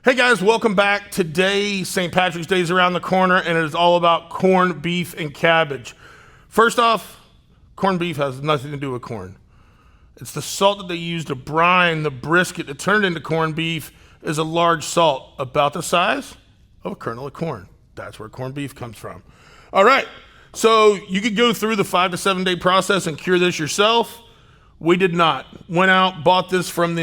Hey guys, welcome back. Today, St. Patrick's Day is around the corner and it is all about corned beef and cabbage. First off, corned beef has nothing to do with corn. It's the salt that they use to brine the brisket to turn it into corned beef is a large salt, about the size of a kernel of corn. That's where corned beef comes from. All right, so you could go through the 5 to 7 day process and cure this yourself. We did not. Went out, brought this from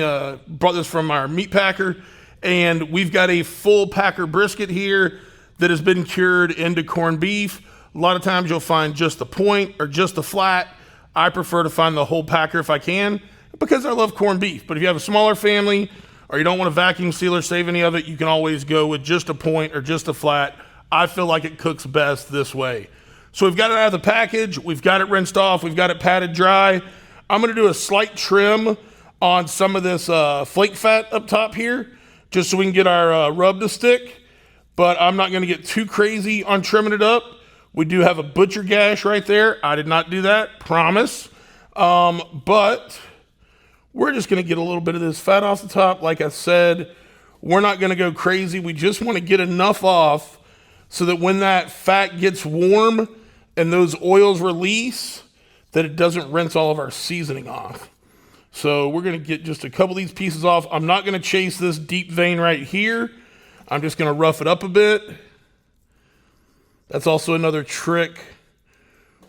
our meat packer, and we've got a full packer brisket here that has been cured into corned beef. A lot of times you'll find just the point or just the flat. I prefer to find the whole packer if I can because I love corned beef. But if you have a smaller family or you don't want to vacuum seal or save any of it, you can always go with just a point or just a flat. I feel like it cooks best this way. So we've got it out of the package. We've got it rinsed off. We've got it patted dry. I'm going to do a slight trim on some of this flake fat up top here, just so we can get our rub to stick, but I'm not gonna get too crazy on trimming it up. We do have a butcher gash right there. I did not do that, promise. But we're just gonna get a little bit of this fat off the top. Like I said, we're not gonna go crazy. We just wanna get enough off so that when that fat gets warm and those oils release, that it doesn't rinse all of our seasoning off. So we're gonna get just a couple of these pieces off. I'm not gonna chase this deep vein right here. I'm just gonna rough it up a bit. That's also another trick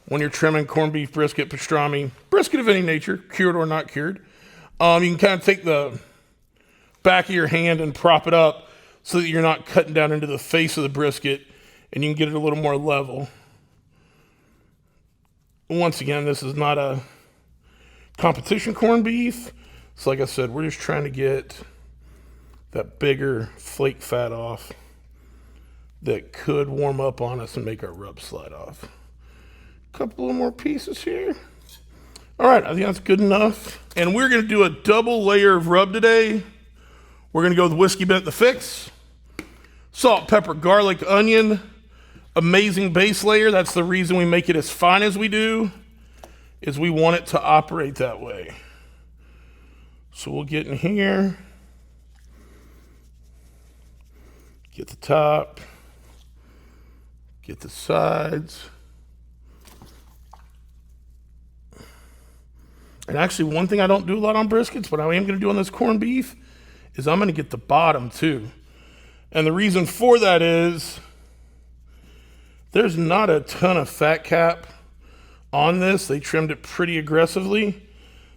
when you're trimming corned beef, brisket, pastrami, brisket of any nature, cured or not cured. You can kind of take the back of your hand and prop it up so that you're not cutting down into the face of the brisket and you can get it a little more level. Once again, this is not a competition corned beef. So like I said, we're just trying to get that bigger flake fat off that could warm up on us and make our rub slide off. A couple of more pieces here. All right, I think that's good enough. And we're gonna do a double layer of rub today. We're gonna go with Whiskey Bent the Fix, salt, pepper, garlic, onion, amazing base layer. That's the reason we make it as fine as we do, is we want it to operate that way. So we'll get in here, get the top, get the sides. And actually, one thing I don't do a lot on briskets, but I am gonna do on this corned beef, is I'm gonna get the bottom too. And the reason for that is there's not a ton of fat cap on this. They trimmed it pretty aggressively.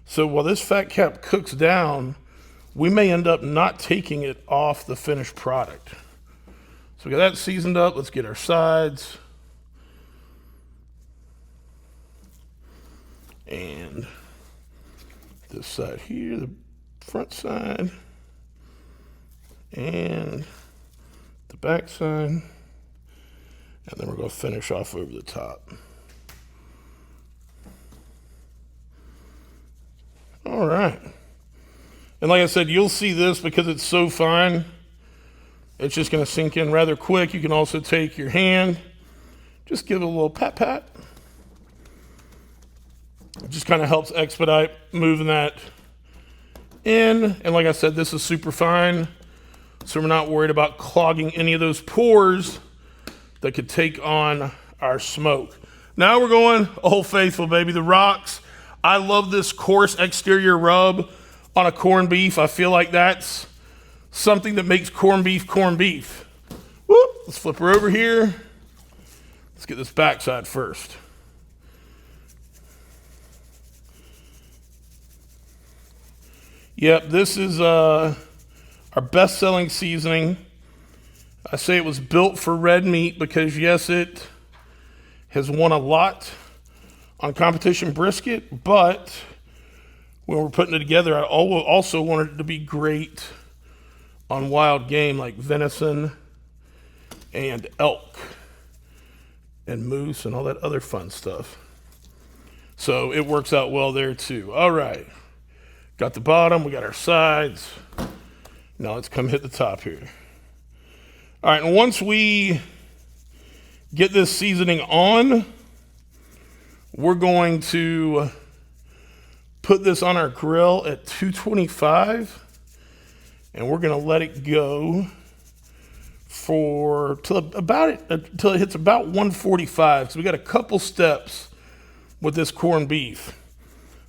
So while this fat cap cooks down, we may end up not taking it off the finished product. So we got that seasoned up. Let's get our sides. And this side here, the front side. And the back side. And then we're going to finish off over the top. All right. And like I said, you'll see this because it's so fine. It's just going to sink in rather quick. You can also take your hand, just give it a little pat pat. It just kind of helps expedite moving that in. And like I said, this is super fine. So we're not worried about clogging any of those pores that could take on our smoke. Now we're going Old Faithful, baby, the rocks. I love this coarse exterior rub on a corned beef. I feel like that's something that makes corned beef corned beef. Whoop, let's flip her over here. Let's get this backside first. Yep, this is our best-selling seasoning. I say it was built for red meat because, yes, it has won a lot on competition brisket, but when we're putting it together, I also wanted it to be great on wild game like venison and elk and moose and all that other fun stuff. So it works out well there too. All right, got the bottom, we got our sides. Now let's come hit the top here. All right, and once we get this seasoning on, we're going to put this on our grill at 225, and we're going to let it go for till it hits about 145. So we got a couple steps with this corned beef.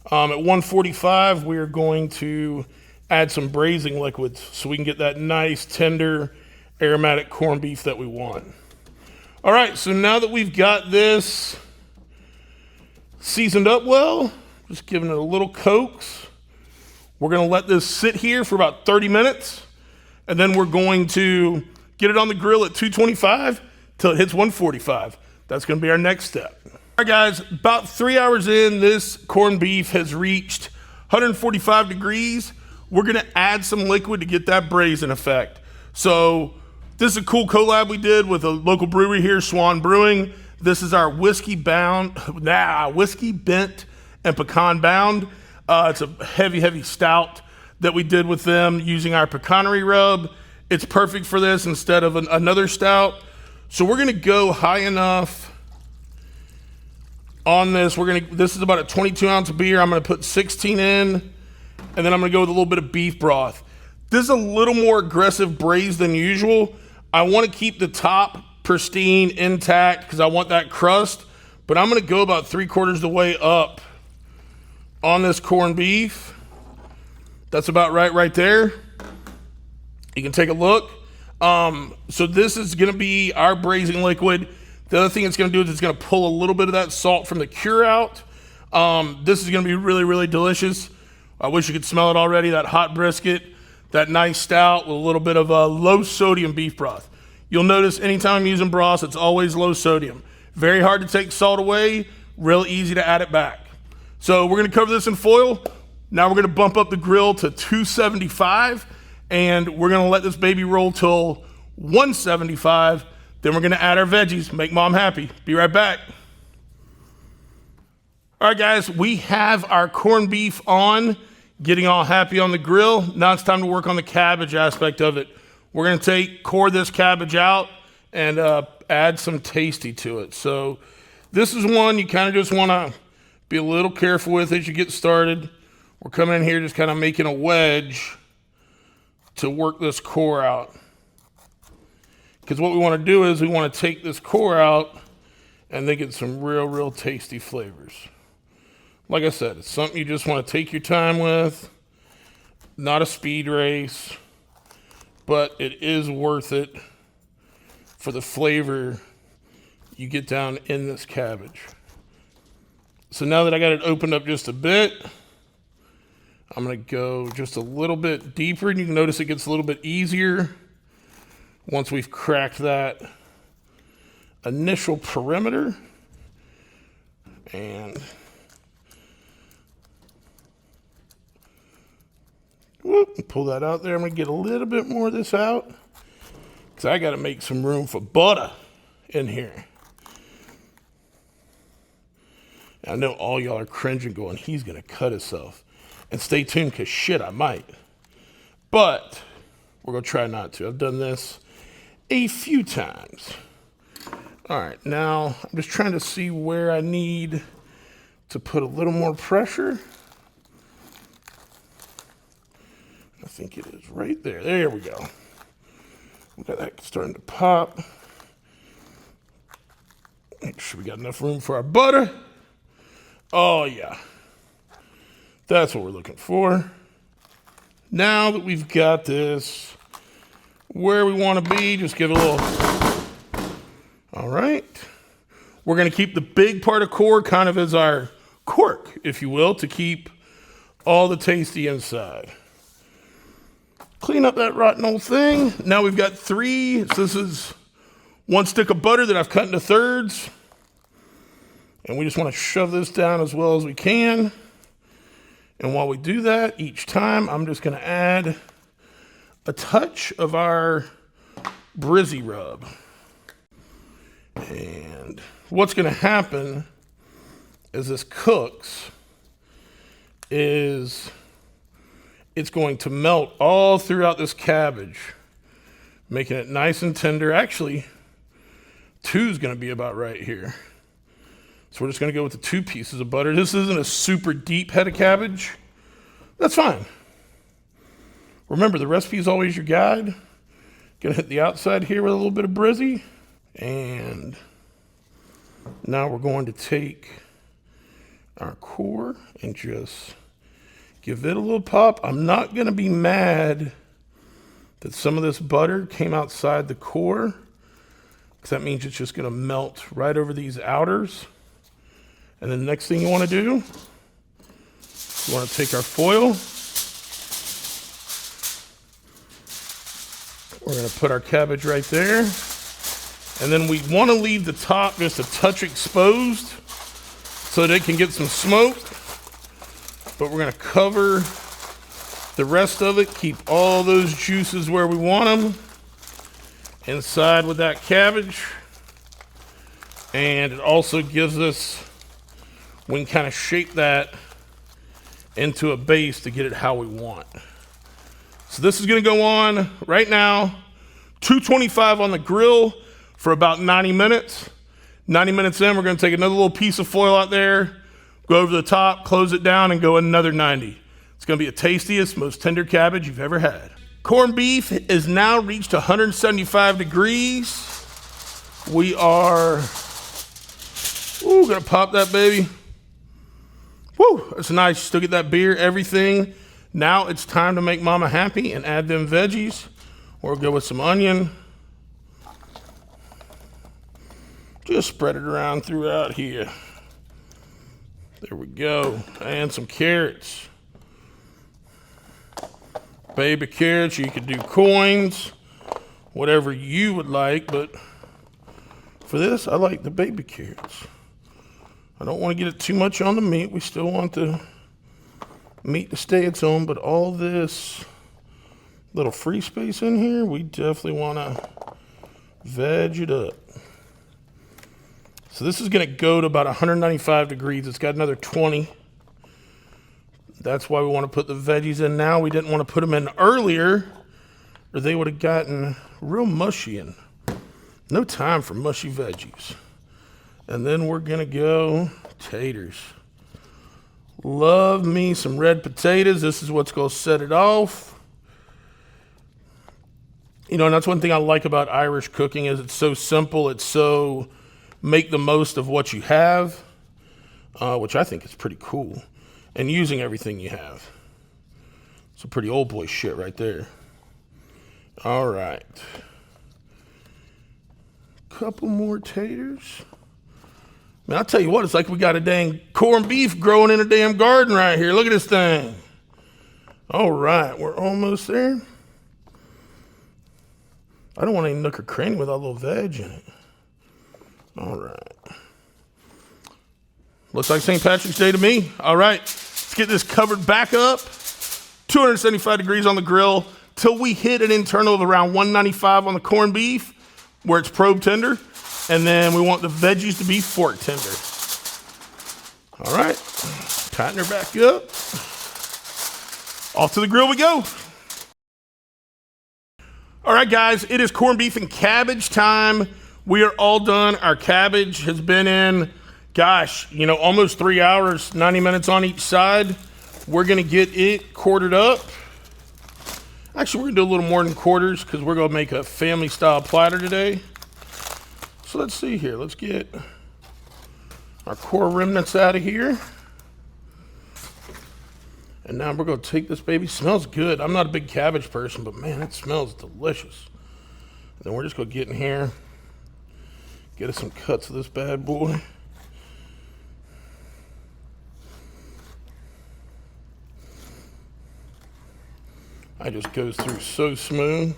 At 145, we are going to add some braising liquids so we can get that nice, tender, aromatic corned beef that we want. All right, so now that we've got this seasoned up well, just giving it a little coax, we're gonna let this sit here for about 30 minutes, and then we're going to get it on the grill at 225 till it hits 145. That's gonna be our next step. All right, guys, about 3 hours in, this corned beef has reached 145 degrees. We're gonna add some liquid to get that braising effect. So this is a cool collab we did with a local brewery here, Swan Brewing. This is our Whiskey Bent and Pecan Bound. It's a heavy stout that we did with them using our pecanery rub. It's perfect for this instead of another stout. So we're gonna go high enough on this. This is about a 22-ounce beer. I'm gonna put 16 in, and then I'm gonna go with a little bit of beef broth. This is a little more aggressive braise than usual. I wanna keep the top pristine, intact, because I want that crust, but I'm gonna go about 3/4 of the way up on this corned beef. That's about right there. You can take a look. So this is gonna be our braising liquid. The other thing it's gonna do is it's gonna pull a little bit of that salt from the cure out. This is gonna be really delicious. I wish you could smell it already, that hot brisket, that nice stout with a little bit of low sodium beef broth. You'll notice anytime I'm using broth, it's always low sodium. Very hard to take salt away, real easy to add it back. So we're gonna cover this in foil. Now we're gonna bump up the grill to 275, and we're gonna let this baby roll till 175. Then we're gonna add our veggies, make mom happy. Be right back. All right, guys, we have our corned beef on, getting all happy on the grill. Now it's time to work on the cabbage aspect of it. We're gonna core this cabbage out and add some tasty to it. So this is one you kind of just wanna be a little careful with as you get started. We're coming in here just kind of making a wedge to work this core out. Because what we wanna do is we wanna take this core out and then get some real tasty flavors. Like I said, it's something you just wanna take your time with, not a speed race, but it is worth it for the flavor you get down in this cabbage. So now that I got it opened up just a bit, I'm gonna go just a little bit deeper, and you can notice it gets a little bit easier once we've cracked that initial perimeter. And pull that out there. I'm gonna get a little bit more of this out because I gotta make some room for butter in here. I know all y'all are cringing going, he's gonna cut himself. And stay tuned, because shit, I might. But we're gonna try not to. I've done this a few times. All right, now I'm just trying to see where I need to put a little more pressure. I think it is right there. There we go. We got that starting to pop. Make sure we got enough room for our butter. Oh yeah, that's what we're looking for. Now that we've got this where we want to be, just give it a little. All right. We're going to keep the big part of core kind of as our cork, if you will, to keep all the tasty inside. Clean up that rotten old thing. Now we've got 3. So this is 1 stick of butter that I've cut into thirds. And we just want to shove this down as well as we can. And while we do that, each time I'm just going to add a touch of our Brizzy rub. And what's going to happen as this cooks is it's going to melt all throughout this cabbage, making it nice and tender. Actually, 2 is going to be about right here. So we're just gonna go with the 2 pieces of butter. This isn't a super deep head of cabbage. That's fine. Remember, the recipe is always your guide. Gonna hit the outside here with a little bit of brizzy. And now we're going to take our core and just give it a little pop. I'm not gonna be mad that some of this butter came outside the core, because that means it's just gonna melt right over these outers. And then the next thing you wanna do, you wanna take our foil. We're gonna put our cabbage right there. And then we wanna leave the top just a touch exposed so that it can get some smoke. But we're gonna cover the rest of it, keep all those juices where we want them inside with that cabbage. And it also gives us, we can kind of shape that into a base to get it how we want. So this is gonna go on right now, 225 on the grill for about 90 minutes. 90 minutes in, we're gonna take another little piece of foil out there, go over the top, close it down, and go another 90. It's gonna be the tastiest, most tender cabbage you've ever had. Corned beef is now reached 175 degrees. We are, gonna pop that baby. Woo, that's nice. Still get that beer, everything. Now it's time to make mama happy and add them veggies. Or go with some onion. Just spread it around throughout here. There we go. And some carrots. Baby carrots, you could do coins, whatever you would like, but for this, I like the baby carrots. I don't want to get it too much on the meat. We still want the meat to stay its own, but all this little free space in here, we definitely want to veg it up. So this is going to go to about 195 degrees. It's got another 20. That's why we want to put the veggies in now. We didn't want to put them in earlier, or they would have gotten real mushy, and no time for mushy veggies. And then we're going to go taters. Love me some red potatoes. This is what's going to set it off. You know, and that's one thing I like about Irish cooking is it's so simple. It's so make the most of what you have, which I think is pretty cool. And using everything you have. It's a pretty old boy shit right there. All right. Couple more taters. Man, I'll tell you what, it's like we got a dang corned beef growing in a damn garden right here. Look at this thing. All right, we're almost there. I don't want any nook or cranny with a little veg in it. All right. Looks like St. Patrick's Day to me. All right, let's get this covered back up. 275 degrees on the grill till we hit an internal of around 195 on the corned beef, where it's probe tender. And then we want the veggies to be fork tender. All right, tighten her back up. Off to the grill we go. All right, guys, it is corned beef and cabbage time. We are all done. Our cabbage has been in, gosh, you know, almost 3 hours, 90 minutes on each side. We're gonna get it quartered up. Actually, we're gonna do a little more than quarters because we're gonna make a family style platter today. So let's see here. Let's get our core remnants out of here. And now we're gonna take this baby. Smells good. I'm not a big cabbage person, but man, it smells delicious. And then we're just gonna get in here, get us some cuts of this bad boy. It just goes through so smooth.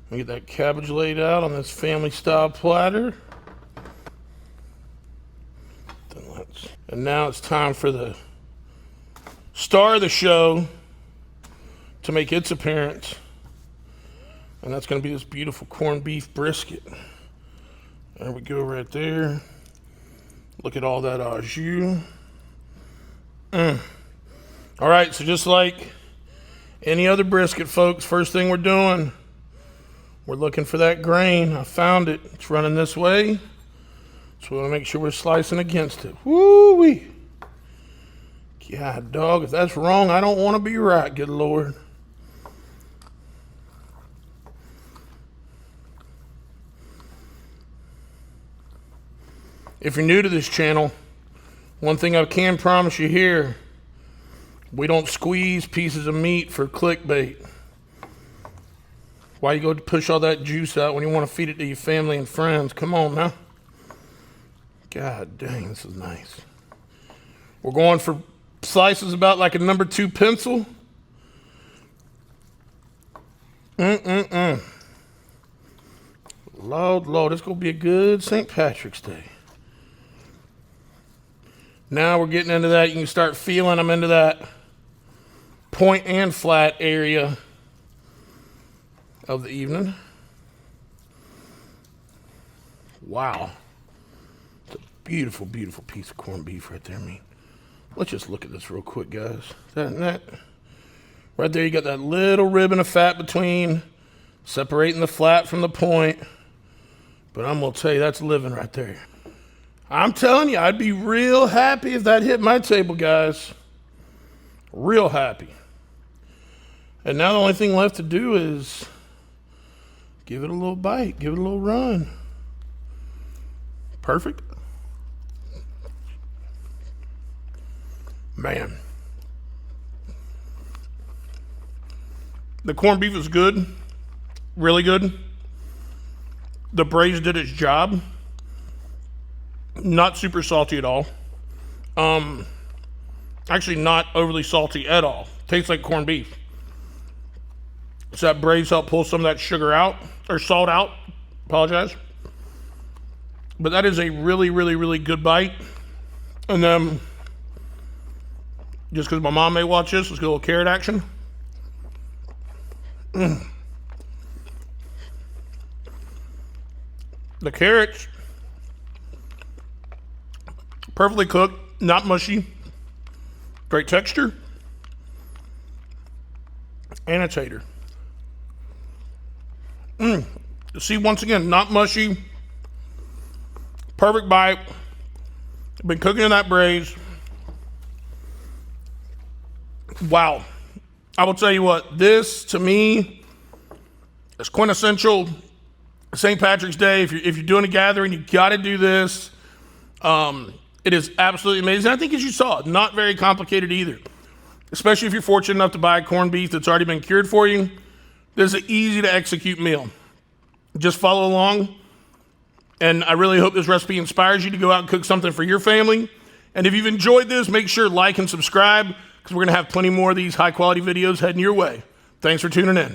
We get that cabbage laid out on this family style platter. And now it's time for the star of the show to make its appearance. And that's going to be this beautiful corned beef brisket. There we go right there. Look at all that au jus. All right, so just like any other brisket, folks, first thing we're doing, we're looking for that grain. I found it. It's running this way. So we want to make sure we're slicing against it. Woo-wee. God, dog, if that's wrong, I don't want to be right, good Lord. If you're new to this channel, one thing I can promise you here, we don't squeeze pieces of meat for clickbait. Why you go to push all that juice out when you want to feed it to your family and friends? Come on now. God dang, this is nice. We're going for slices about like a number 2 pencil. Lord, it's going to be a good St. Patrick's Day. Now we're getting into that. You can start feeling I'm into that point and flat area of the evening. Wow. It's a beautiful, beautiful piece of corned beef right there, man. Let's just look at this real quick, guys. That right there, you got that little ribbon of fat between, separating the flat from the point. But I'm going to tell you, that's living right there. I'm telling you, I'd be real happy if that hit my table, guys. Real happy. And now the only thing left to do is give it a little bite, give it a little run. Perfect. Man. The corned beef is good. Really good. The braise did its job. Not super salty at all. Actually not overly salty at all. Tastes like corned beef. So that braise helped pull some of that sugar out, or salt out. Apologize. But that is a really, really, really good bite. And then, just because my mom may watch this, let's get a little carrot action. The carrots, perfectly cooked, not mushy, great texture, and a tater. See, once again, not mushy, perfect bite. Been cooking in that braise. Wow. I will tell you what, this to me is quintessential St. Patrick's Day. If you're doing a gathering, you got to do this. It is absolutely amazing. I think, as you saw, not very complicated either. Especially if you're fortunate enough to buy corned beef that's already been cured for you. This is an easy to execute meal. Just follow along. And I really hope this recipe inspires you to go out and cook something for your family. And if you've enjoyed this, make sure to like and subscribe, because we're going to have plenty more of these high quality videos heading your way. Thanks for tuning in.